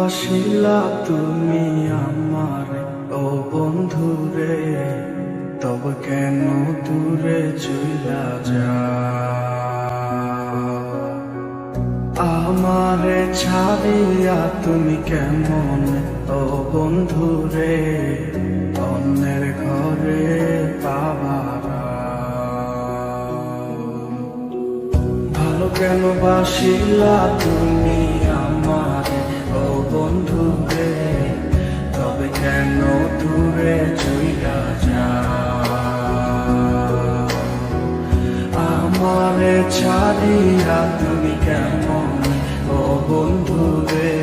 বাসিলা তুমি আমার ও বন্ধু রে, তবে কেন দূরে চইলা যাও? আমারে ছাড়িয়া তুমি কেমন ও বন্ধু রে, অন্যের ঘরে পাবারা। ভালো কেন বাসিলা তুমি আমার ও বন্ধু রে, তবে কেন দূরে চইলা যাও? আমারে ছাড়িয়া তুমি কেমন ও বন্ধু রে,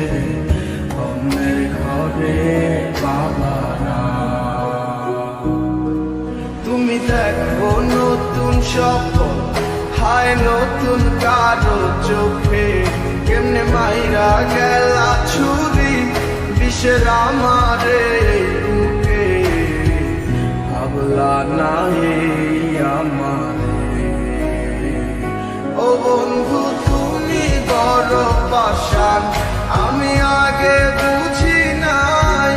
অন্যের ঘরে বাবারা। তুমি দেখো নতুন স্বপ্ন, হায় নতুন কারো চোখে, কেমনে মাইরা গেলা ছুরি বিষের আমারে বুকে। ভাবলা নাই আমারে ও বন্ধু তুমি বড় পাষাণ, আমি আগে বুঝি নাই।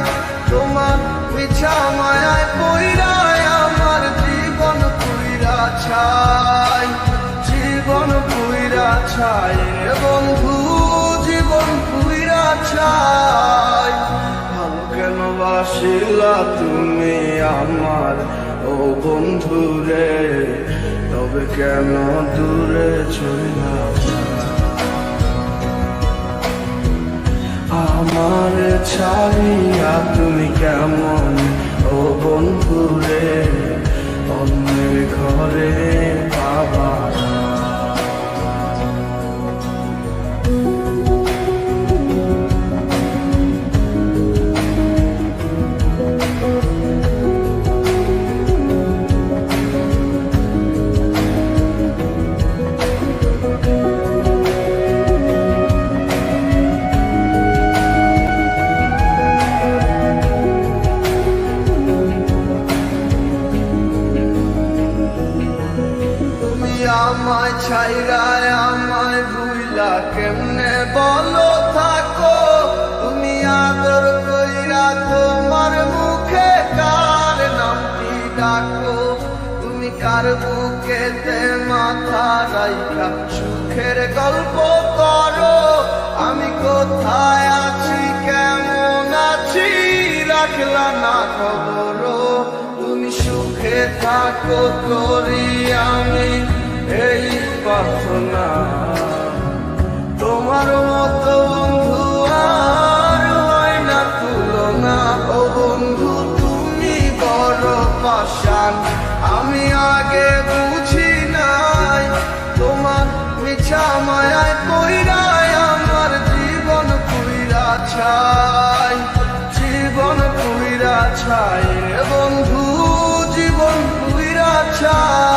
তোমার মিছা মায়ায় পইড়ায় আমার জীবন পুইরা ছাই, জীবন পুইরা ছাই রে বন্ধু, জীবন পুইরা ছাই। ভালো কেন বাসিলা তুমি আমার ও বন্ধু রে, তবে কেন দূরে চইলা যাও? আমার ছাড়িয়া তুমি কেমন ও বন্ধু রে, অন্যের ঘরে বাবারা। আমায় ছাইরায় আমায় ভুইলা কেমনে বলো থাকো? তুমি আদর কইরা তোমার মুখে কার নামটি ডাকো? তুমি কার বুকেতে মাথা রাইখা সুখের গল্প করো? আমি কোথায় আছি কেমন আছি রাখলা না খবর। তুমি সুখে থাকো করি আমি এই প্রার্থনা, তোমার মতো বন্ধু আর হয় না তুলনা। ও বন্ধু তুমি বড় পাষাণ, আমি আগে বুঝি নাই। তোমার মিছা মায়ায় পইড়ায় আমার জীবন পুইরা ছাই, জীবন পুইরা ছাই রে বন্ধু, জীবন পুইরা ছাই।